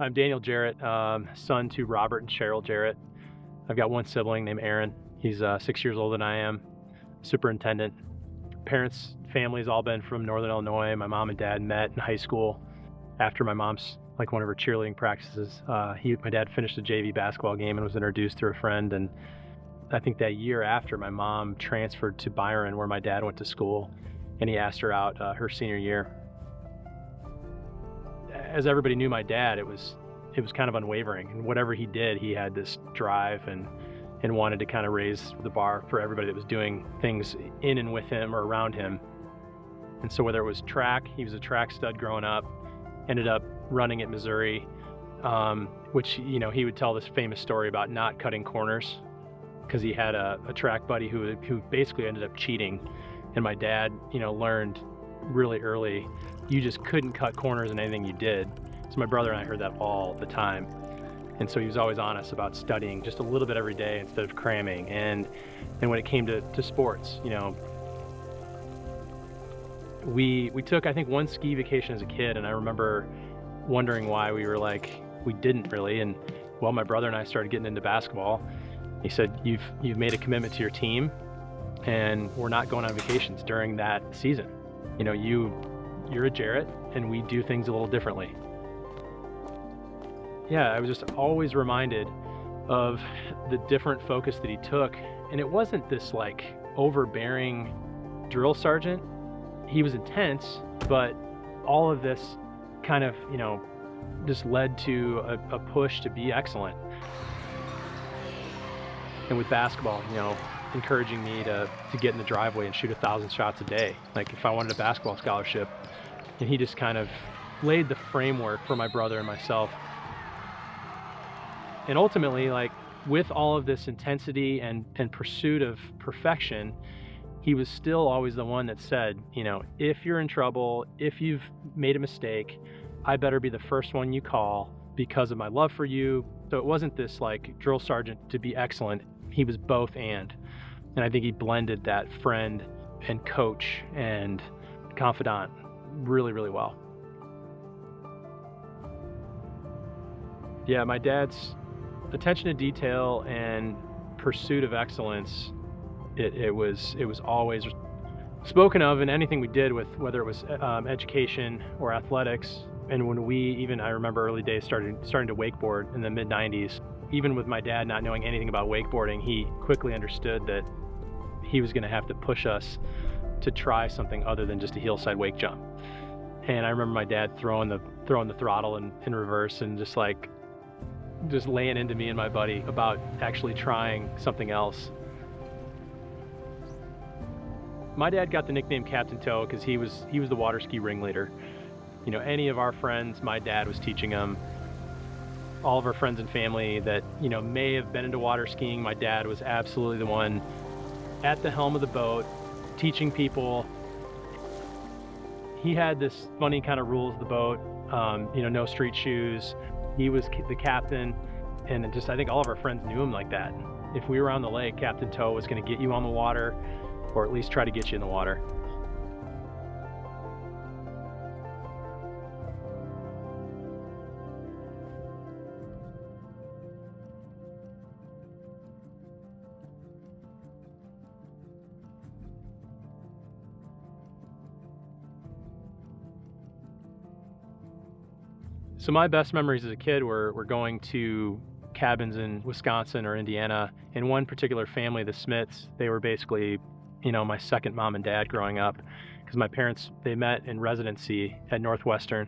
I'm Daniel Jarrett, son to Robert and Cheryl Jarrett. I've got one sibling named Aaron. He's 6 years older than I am. Superintendent. Parents, family's all been from Northern Illinois. My mom and dad met in high school after my mom's like one of her cheerleading practices. My dad finished a JV basketball game and was introduced through a friend. And I think that year after, my mom transferred to Byron, where my dad went to school, and he asked her out her senior year. As everybody knew my dad, it was kind of unwavering, and whatever he did, he had this drive and wanted to kind of raise the bar for everybody that was doing things in and with him or around him. And so whether it was track, he was a track stud growing up, ended up running at Missouri, which, he would tell this famous story about not cutting corners because he had a track buddy who basically ended up cheating. And my dad, learned really early, you just couldn't cut corners in anything you did. So my brother and I heard that all the time. And so he was always honest about studying just a little bit every day instead of cramming. And when it came to sports, we took, I think, one ski vacation as a kid, and I remember wondering why we didn't really. And well, my brother and I started getting into basketball. He said, you've made a commitment to your team, and we're not going on vacations during that season. You're a Jarrett, and we do things a little differently. Yeah, I was just always reminded of the different focus that he took. And it wasn't this like overbearing drill sergeant. He was intense, but all of this kind of, just led to a push to be excellent. And with basketball, encouraging me to get in the driveway and shoot 1,000 shots a day. Like if I wanted a basketball scholarship, and he just kind of laid the framework for my brother and myself. And ultimately, like with all of this intensity and pursuit of perfection, he was still always the one that said, if you're in trouble, if you've made a mistake, I better be the first one you call because of my love for you. So it wasn't this like drill sergeant to be excellent. He was both and I think he blended that friend and coach and confidant really, really well. Yeah, my dad's attention to detail and pursuit of excellence, it was always spoken of in anything we did, with whether it was education or athletics. And when I remember early days starting to wakeboard in the mid 90s, even with my dad not knowing anything about wakeboarding, he quickly understood that he was going to have to push us to try something other than just a hillside wake jump. And I remember my dad throwing the throttle in reverse and just laying into me and my buddy about actually trying something else. My dad got the nickname Captain Toe because he was the water ski ringleader. Any of our friends, my dad was teaching them. All of our friends and family that, may have been into water skiing, my dad was absolutely the one at the helm of the boat, teaching people. He had this funny kind of rules of the boat, no street shoes. He was the captain, and I think all of our friends knew him like that. If we were on the lake, Captain Toe was going to get you on the water, or at least try to get you in the water. So my best memories as a kid were going to cabins in Wisconsin or Indiana. In one particular family, the Smiths, they were basically, my second mom and dad growing up, because my parents, they met in residency at Northwestern.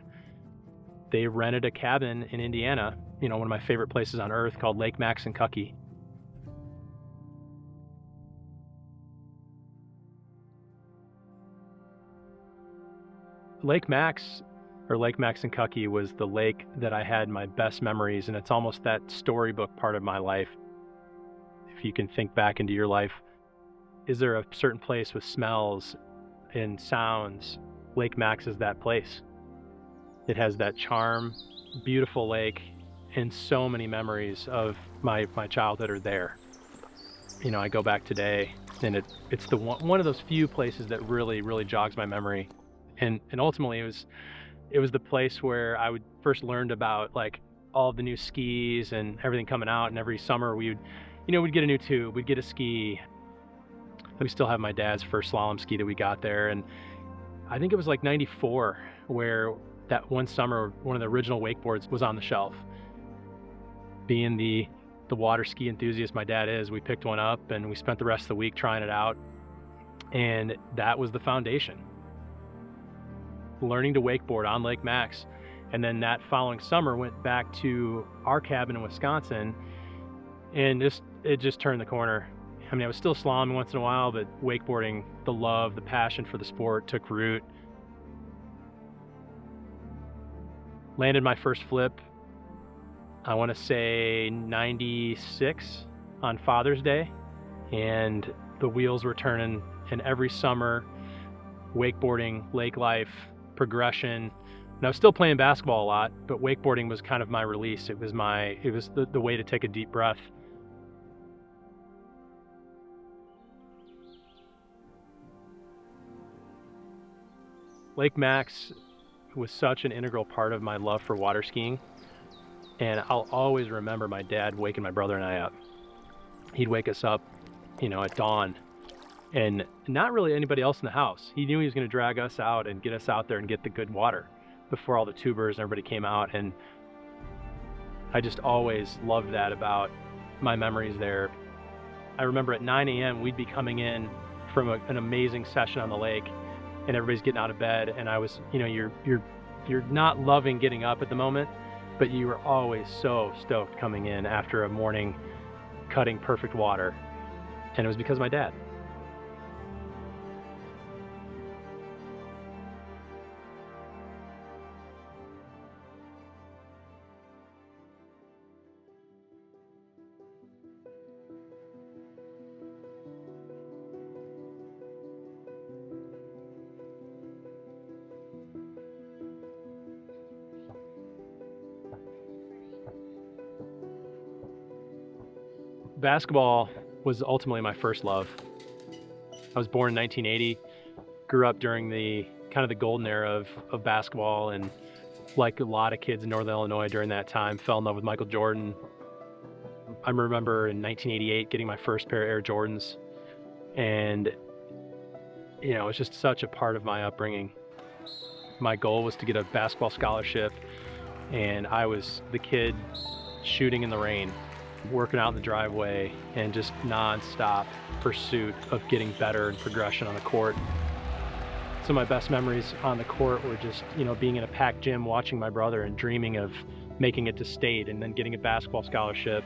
They rented a cabin in Indiana, one of my favorite places on earth, called Lake Maxinkuckee. Lake Maxinkuckee was the lake that I had my best memories, and it's almost that storybook part of my life. If you can think back into your life, is there a certain place with smells and sounds? Lake Max is that place. It has that charm, beautiful lake, and so many memories of my childhood are there. I go back today, and it's the one of those few places that really, really jogs my memory. And ultimately it was the place where I would first learned about like all of the new skis and everything coming out, and every summer we'd get a new tube, we'd get a ski. We still have my dad's first slalom ski that we got there, and I think it was like 94 where that one summer one of the original wakeboards was on the shelf. Being the water ski enthusiast my dad is, we picked one up and we spent the rest of the week trying it out, and that was the foundation. Learning to wakeboard on Lake Max. And then that following summer went back to our cabin in Wisconsin, and it just turned the corner. I mean, I was still slaloming once in a while, but wakeboarding, the love, the passion for the sport took root. Landed my first flip, I want to say 96 on Father's Day, and the wheels were turning, and every summer, wakeboarding, lake life, progression. And I was still playing basketball a lot, but wakeboarding was kind of my release. It was the way to take a deep breath. Lake Max was such an integral part of my love for water skiing, and I'll always remember my dad waking my brother and I up. He'd wake us up, at dawn, and not really anybody else in the house. He knew he was going to drag us out and get us out there and get the good water before all the tubers and everybody came out. And I just always loved that about my memories there. I remember at 9 a.m. we'd be coming in from an amazing session on the lake, and everybody's getting out of bed, and I was, you're not loving getting up at the moment, but you were always so stoked coming in after a morning cutting perfect water, and it was because of my dad. Basketball was ultimately my first love. I was born in 1980, grew up during the kind of the golden era of basketball, and like a lot of kids in Northern Illinois during that time, fell in love with Michael Jordan. I remember in 1988 getting my first pair of Air Jordans, and it was just such a part of my upbringing. My goal was to get a basketball scholarship, and I was the kid shooting in the rain, working out in the driveway, and just non-stop pursuit of getting better and progression on the court. Some of my best memories on the court were just, being in a packed gym watching my brother and dreaming of making it to state and then getting a basketball scholarship.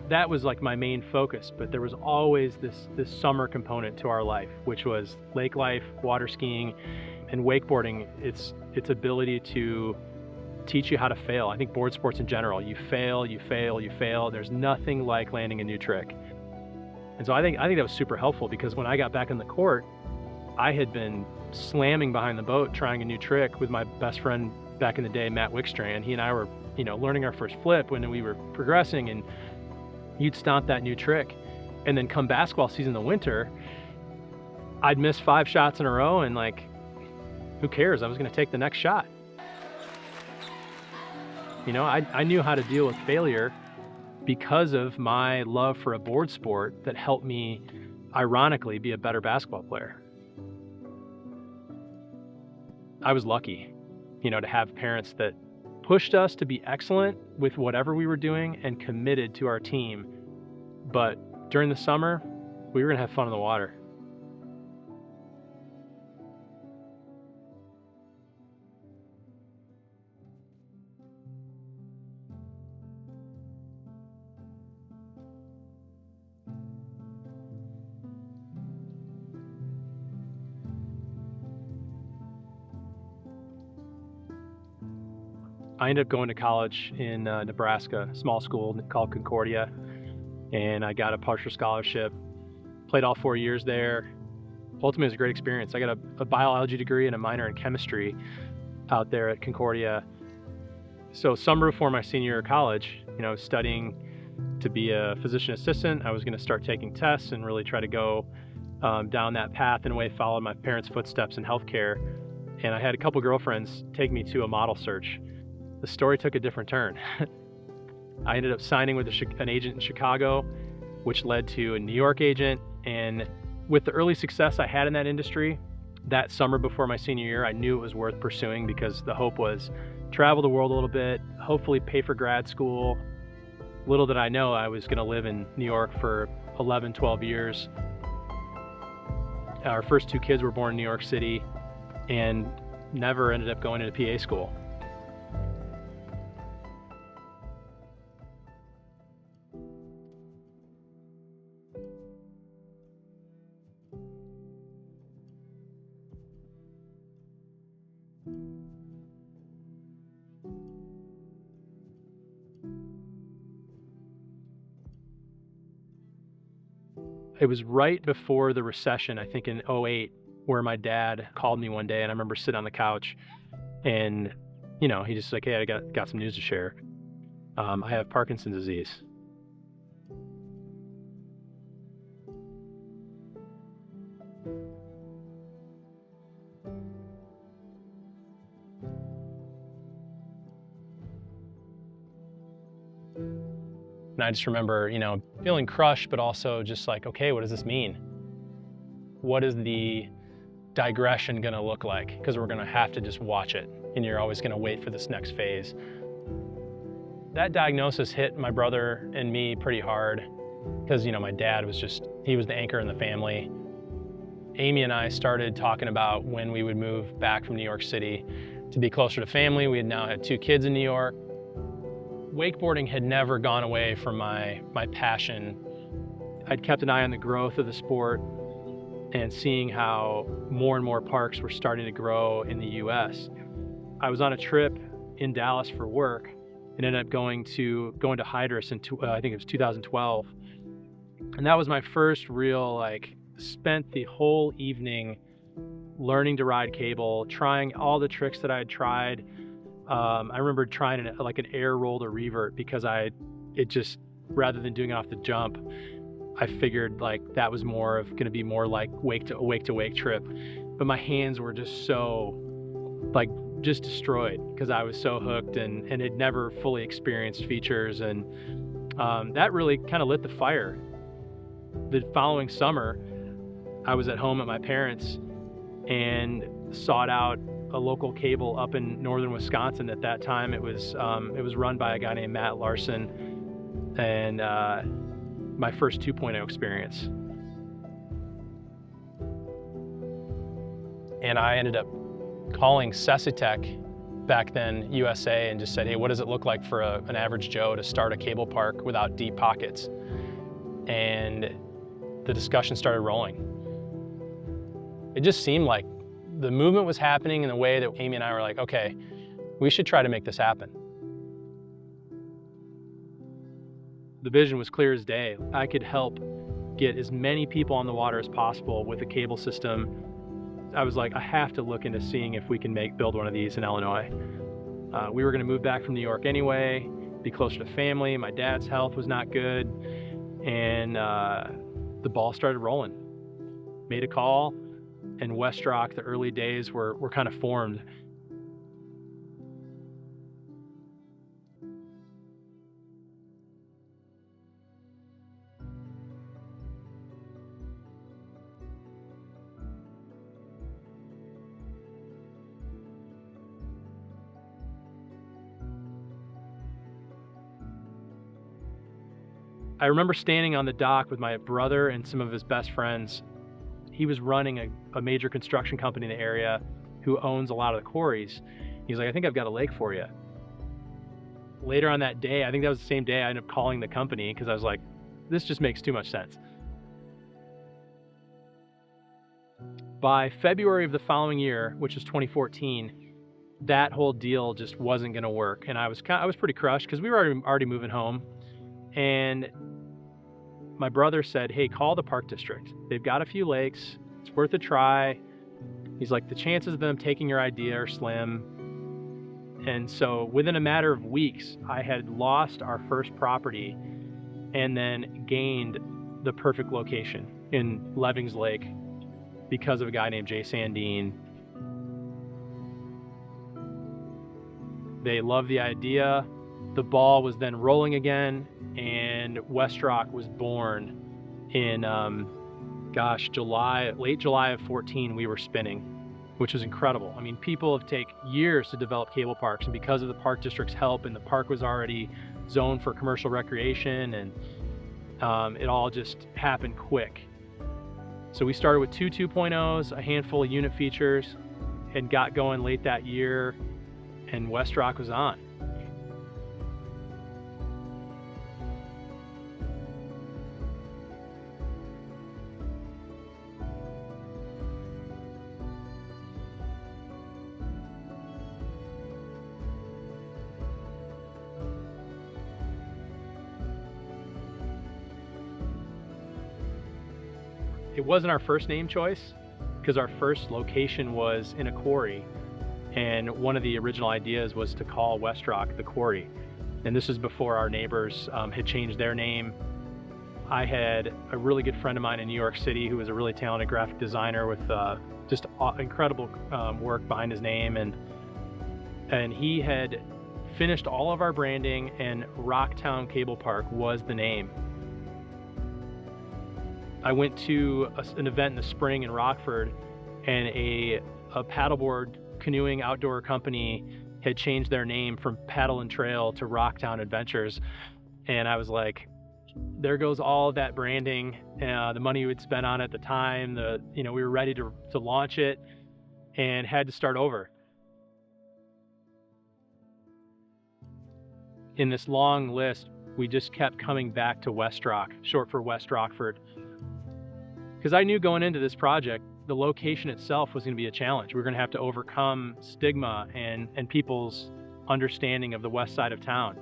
That was like my main focus, but there was always this summer component to our life, which was lake life, water skiing, and wakeboarding. Its ability to teach you how to fail. I think board sports in general, you fail. There's nothing like landing a new trick. And so I think that was super helpful, because when I got back in the court, I had been slamming behind the boat trying a new trick with my best friend back in the day, Matt Wickstrand. He and I were, learning our first flip when we were progressing, and you'd stomp that new trick, and then come basketball season in the winter, I'd miss 5 shots in a row, and who cares? I was going to take the next shot. I knew how to deal with failure because of my love for a board sport that helped me, ironically, be a better basketball player. I was lucky, to have parents that pushed us to be excellent with whatever we were doing and committed to our team. But during the summer, we were going to have fun in the water. I ended up going to college in Nebraska, a small school called Concordia, and I got a partial scholarship. Played all 4 years there. Ultimately, it was a great experience. I got a biology degree and a minor in chemistry out there at Concordia. So summer before my senior year of college, studying to be a physician assistant, I was going to start taking tests and really try to go down that path, in a way follow my parents' footsteps in healthcare. and I had a couple girlfriends take me to a model search. The story took a different turn. I ended up signing with an agent in Chicago, which led to a New York agent. And with the early success I had in that industry, that summer before my senior year, I knew it was worth pursuing because the hope was travel the world a little bit, hopefully pay for grad school. Little did I know I was going to live in New York for 11, 12 years. Our first 2 kids were born in New York City and never ended up going into PA school. It was right before the recession, I think in '08, where my dad called me one day, and I remember sitting on the couch and, he just like, hey, I got some news to share. I have Parkinson's disease. And I just remember, feeling crushed, but also just like, okay, what does this mean? What is the digression gonna look like? Because we're gonna have to just watch it, and you're always gonna wait for this next phase. That diagnosis hit my brother and me pretty hard because, my dad he was the anchor in the family. Amy and I started talking about when we would move back from New York City to be closer to family. We had now had 2 kids in New York. Wakeboarding had never gone away from my passion. I'd kept an eye on the growth of the sport and seeing how more and more parks were starting to grow in the US. I was on a trip in Dallas for work and ended up going to Hydrus in I think it was 2012. And that was my first real, spent the whole evening learning to ride cable, trying all the tricks that I had tried. I remember trying an air roll to revert because rather than doing it off the jump, I figured that was going to be more like wake to wake trip. But my hands were just so just destroyed because I was so hooked and had never fully experienced features. And that really kind of lit the fire. The following summer, I was at home at my parents' and sought out a local cable up in northern Wisconsin. At that time, it was run by a guy named Matt Larson, and my first 2.0 experience. And I ended up calling Sesitec, back then USA, and just said, hey, what does it look like for an average Joe to start a cable park without deep pockets? And the discussion started rolling. It just seemed like the movement was happening in a way that Amy and I were like, okay, we should try to make this happen. The vision was clear as day. I could help get as many people on the water as possible with a cable system. I was like, I have to look into seeing if we can build one of these in Illinois. We were gonna move back from New York anyway, be closer to family. My dad's health was not good. And the ball started rolling. Made a call, and Westrock, the early days were kind of formed. I remember standing on the dock with my brother and some of his best friends. He was running a major construction company in the area who owns a lot of the quarries. He's like, I think I've got a lake for you. Later on that day, I think that was the same day, I ended up calling the company because I was like, this just makes too much sense. By February of the following year, which was 2014, that whole deal just wasn't going to work. And I was pretty crushed because we were already moving home. And my brother said, hey, call the park district. They've got a few lakes. It's worth a try. He's like, the chances of them taking your idea are slim. And so within a matter of weeks, I had lost our first property and then gained the perfect location in Levings Lake because of a guy named Jay Sandine. They loved the idea. The ball was then rolling again, and Westrock was born in, late July of 14. We were spinning, which was incredible. I mean, people have taken years to develop cable parks, and because of the park district's help, and the park was already zoned for commercial recreation, and it all just happened quick. So we started with two 2.0s, a handful of unit features, and got going late that year, and Westrock was on. It wasn't our first name choice, because our first location was in a quarry, and one of the original ideas was to call Westrock the Quarry. And this was before our neighbors had changed their name. I had a really good friend of mine in New York City who was a really talented graphic designer with just incredible work behind his name, and he had finished all of our branding, and Rocktown Cable Park was the name. I went to an event in the spring in Rockford, and a paddleboard canoeing outdoor company had changed their name from Paddle and Trail to Rocktown Adventures. And I was like, there goes all of that branding, the money we'd spent on it at the time, we were ready to launch it, and had to start over. In this long list, we just kept coming back to Westrock, short for West Rockford. Because I knew going into this project, the location itself was going to be a challenge. We were going to have to overcome stigma and people's understanding of the west side of town.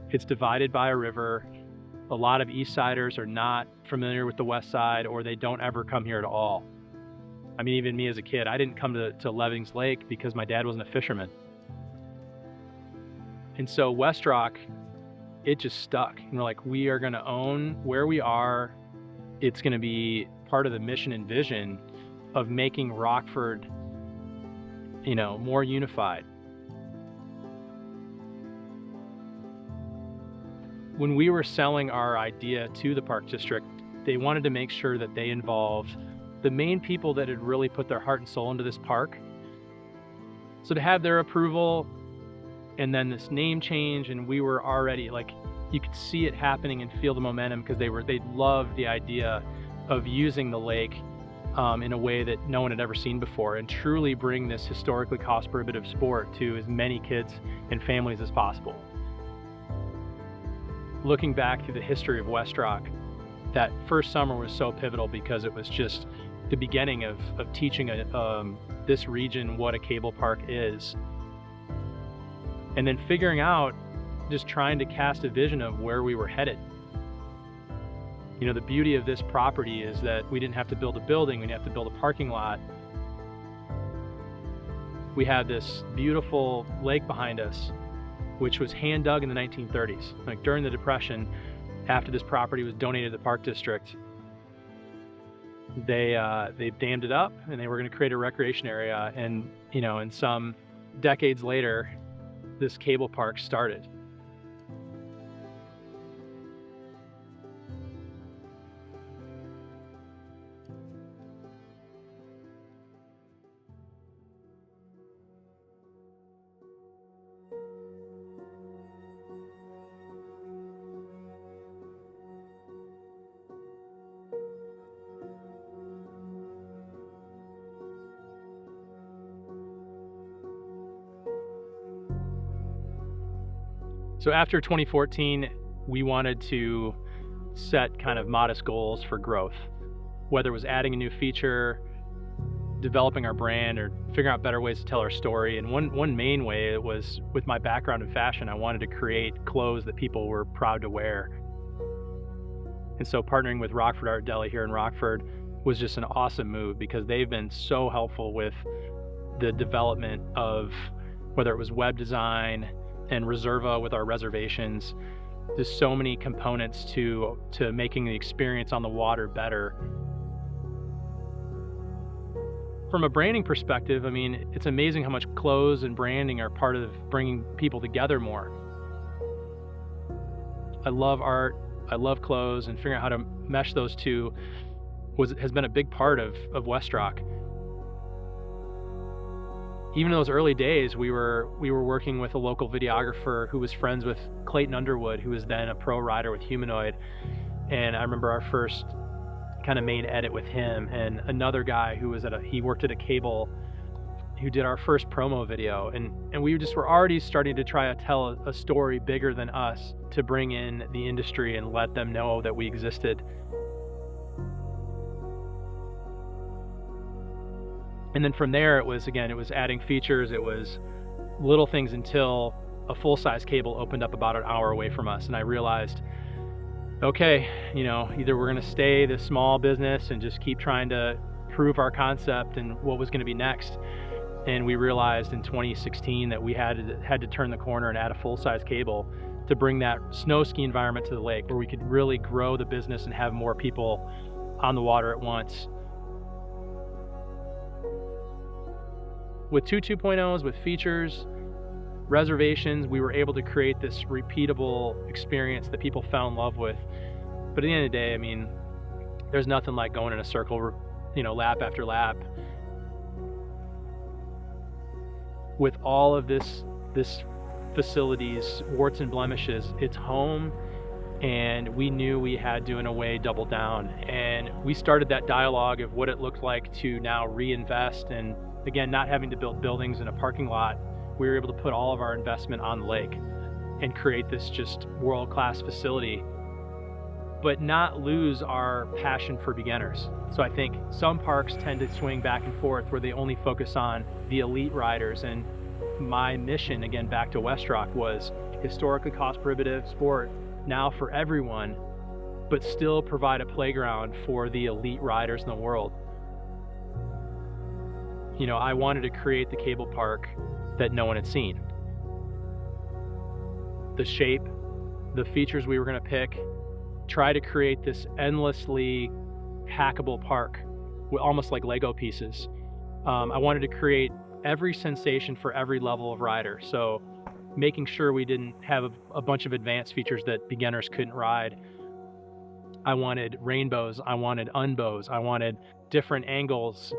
It's divided by a river. A lot of East Siders are not familiar with the west side, or they don't ever come here at all. I mean, even me as a kid, I didn't come to Levings Lake because my dad wasn't a fisherman. And so Westrock, it just stuck. And we're like, we are going to own where we are. It's going to be part of the mission and vision of making Rockford, more unified. When we were selling our idea to the Park District, they wanted to make sure that they involved the main people that had really put their heart and soul into this park. So to have their approval, and then this name change, and we were already, you could see it happening and feel the momentum, because they loved the idea of using the lake in a way that no one had ever seen before, and truly bring this historically cost prohibitive sport to as many kids and families as possible. Looking back through the history of Westrock, that first summer was so pivotal, because it was just the beginning of teaching this region what a cable park is. And then figuring out, just trying to cast a vision of where we were headed. The beauty of this property is that we didn't have to build a building, we didn't have to build a parking lot. We had this beautiful lake behind us, which was hand dug in the 1930s. During the Depression, after this property was donated to the Park District, they dammed it up, and they were going to create a recreation area. And and some decades later, this cable park started. So after 2014, we wanted to set kind of modest goals for growth, whether it was adding a new feature, developing our brand, or figuring out better ways to tell our story. And one main way, it was, with my background in fashion, I wanted to create clothes that people were proud to wear. And so partnering with Rockford Art Deli here in Rockford was just an awesome move, because they've been so helpful with the development of, whether it was web design and Reserva with our reservations, There's so many components to making the experience on the water better. From a branding perspective, I mean, it's amazing how much clothes and branding are part of bringing people together more. I love art, I love clothes, and figuring out how to mesh those two has been a big part of Westrock. Even in those early days, we were working with a local videographer who was friends with Clayton Underwood, who was then a pro rider with Humanoid. And I remember our first kind of main edit with him and another guy who was he worked at a cable, who did our first promo video. And we just were already starting to try to tell a story bigger than us to bring in the industry and let them know that we existed. And then from there, it was adding features. It was little things until a full-size cable opened up about an hour away from us. And I realized, okay, either we're going to stay this small business and just keep trying to prove our concept and what was going to be next. And we realized in 2016 that we had to turn the corner and add a full-size cable to bring that snow ski environment to the lake, where we could really grow the business and have more people on the water at once. With two 2.0s, with features, reservations, we were able to create this repeatable experience that people fell in love with. But at the end of the day, I mean, there's nothing like going in a circle, lap after lap. With all of this facility's warts and blemishes, it's home, and we knew we had to, in a way, double down. And we started that dialogue of what it looked like to now reinvest, and again, not having to build buildings in a parking lot. We were able to put all of our investment on the lake and create this just world-class facility, but not lose our passion for beginners. So I think some parks tend to swing back and forth where they only focus on the elite riders. And my mission, again, back to Westrock, was historically cost prohibitive sport now for everyone, but still provide a playground for the elite riders in the world. I wanted to create the cable park that no one had seen. The shape, the features we were going to pick, try to create this endlessly hackable park, almost like Lego pieces. I wanted to create every sensation for every level of rider. So making sure we didn't have a bunch of advanced features that beginners couldn't ride. I wanted rainbows, I wanted unbows, I wanted different angles.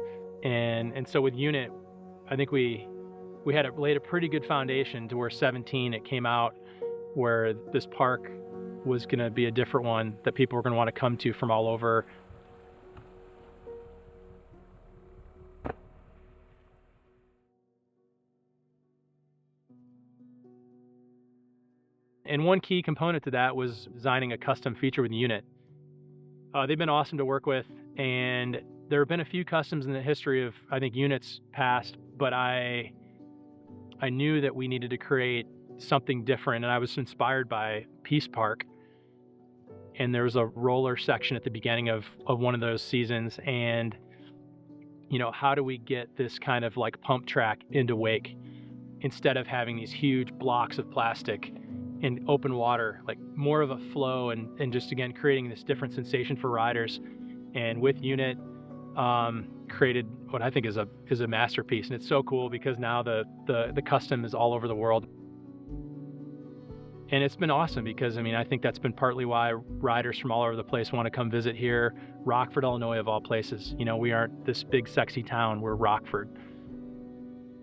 And so with Unit, I think we had laid a pretty good foundation to where 17, it came out where this park was going to be a different one that people were going to want to come to from all over. And one key component to that was designing a custom feature with Unit. They've been awesome to work with, and there have been a few customs in the history of, I think, Unit's past, but I knew that we needed to create something different, and I was inspired by Peace Park. And there was a roller section at the beginning of one of those seasons, and how do we get this kind of like pump track into Wake instead of having these huge blocks of plastic in open water, like more of a flow, and just again creating this different sensation for riders. And with Unit, created what I think is a masterpiece, and it's so cool because now the custom is all over the world. And it's been awesome because, I think that's been partly why riders from all over the place want to come visit here. Rockford, Illinois, of all places. We aren't this big, sexy town. We're Rockford.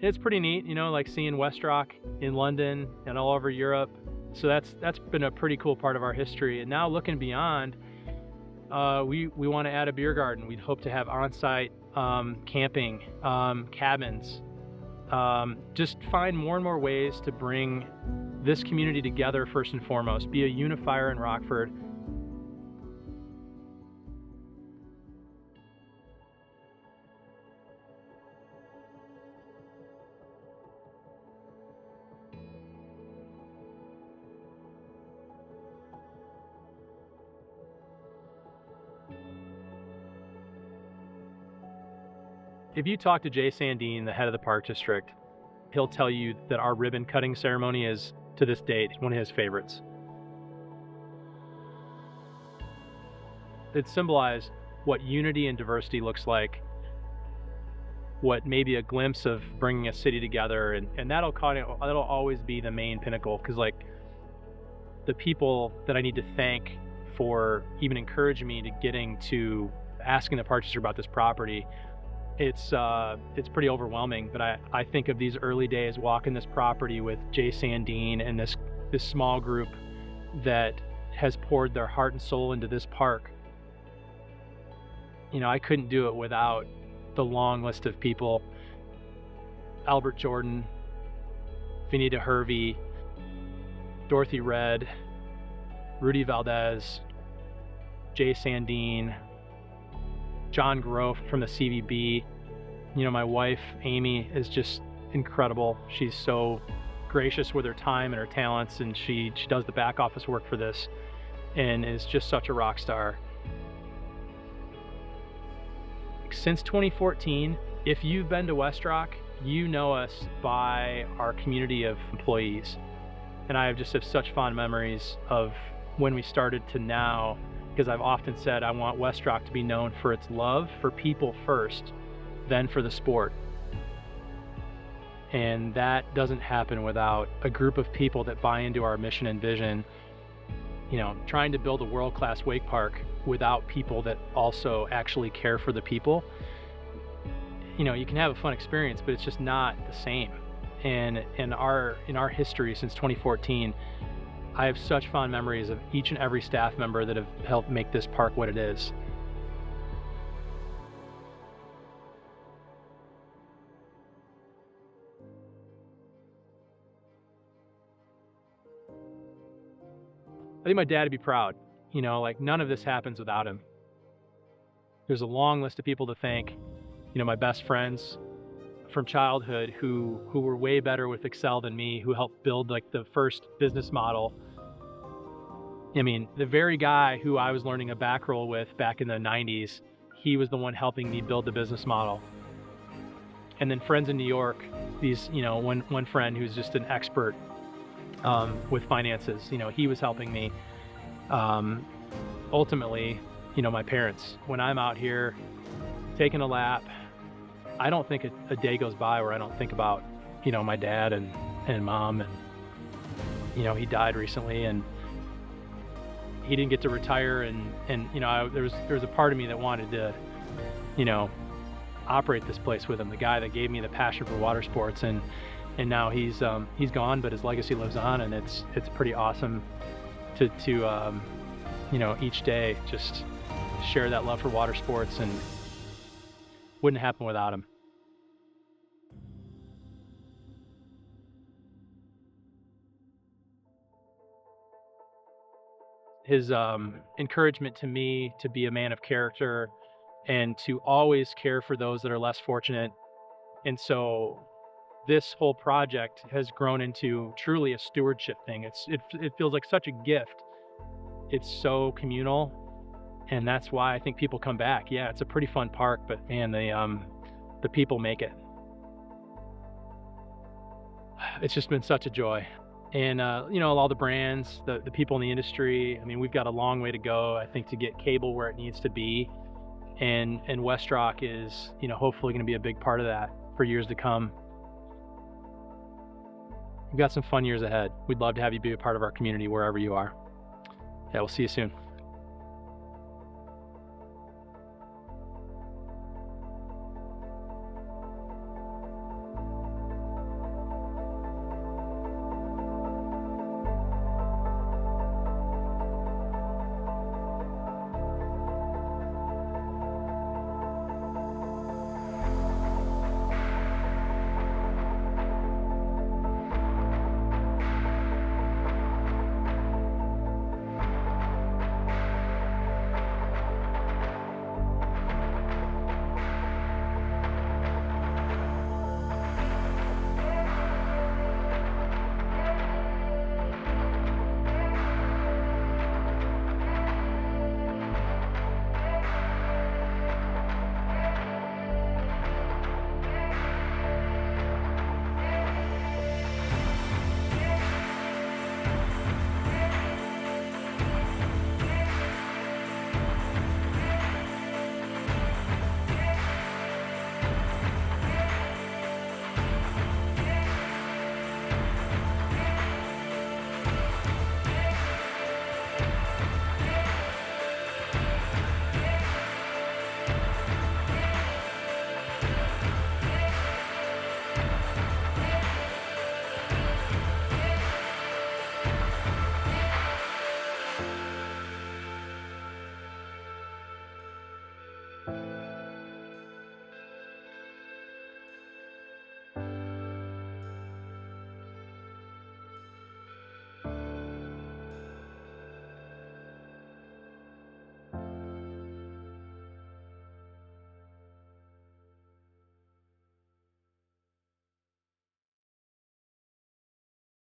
It's pretty neat, like seeing Westrock in London and all over Europe. So that's been a pretty cool part of our history. And now looking beyond, we want to add a beer garden. We'd hope to have on-site camping, cabins. Just find more and more ways to bring this community together first and foremost, be a unifier in Rockford. If you talk to Jay Sandine, the head of the park district, he'll tell you that our ribbon cutting ceremony is, to this date, one of his favorites. It symbolized what unity and diversity looks like, what maybe a glimpse of bringing a city together, and that'll always be the main pinnacle, because like the people that I need to thank for even encouraging me to getting to asking the purchaser about this property, it's pretty overwhelming. But I think of these early days walking this property with Jay Sandine and this small group that has poured their heart and soul into this park. I couldn't do it without the long list of people: Albert Jordan, Vinita Hervey, Dorothy Red, Rudy Valdez, Jay Sandine, John Groff from the CVB. My wife, Amy, is just incredible. She's so gracious with her time and her talents, and she does the back office work for this and is just such a rock star. Since 2014, if you've been to West Rock, you know us by our community of employees. And I just have such fond memories of when we started to now, because I've often said I want West Rock to be known for its love for people first, then for the sport. And that doesn't happen without a group of people that buy into our mission and vision. Trying to build a world-class wake park without people that also actually care for the people. You can have a fun experience, but it's just not the same. And in our history since 2014, I have such fond memories of each and every staff member that have helped make this park what it is. I think my dad would be proud. None of this happens without him. There's a long list of people to thank. My best friends from childhood who were way better with Excel than me, who helped build the first business model. The very guy who I was learning a back roll with back in the 90s, he was the one helping me build the business model. And then friends in New York, one friend who's just an expert with finances, he was helping me. Ultimately, my parents. When I'm out here taking a lap, I don't think a day goes by where I don't think about, my dad and mom. And, he died recently, and he didn't get to retire. And there was a part of me that wanted to, operate this place with him, the guy that gave me the passion for water sports. And now he's gone, but his legacy lives on, and it's pretty awesome to each day just share that love for water sports, and wouldn't happen without him. His encouragement to me to be a man of character and to always care for those that are less fortunate. And so this whole project has grown into truly a stewardship thing. It feels like such a gift. It's so communal, and that's why I think people come back. Yeah, it's a pretty fun park, but man, the people make it. It's just been such a joy. And all the brands, the people in the industry. We've got a long way to go, I think, to get cable where it needs to be. And West Rock is, hopefully going to be a big part of that for years to come. We've got some fun years ahead. We'd love to have you be a part of our community wherever you are. Yeah, we'll see you soon.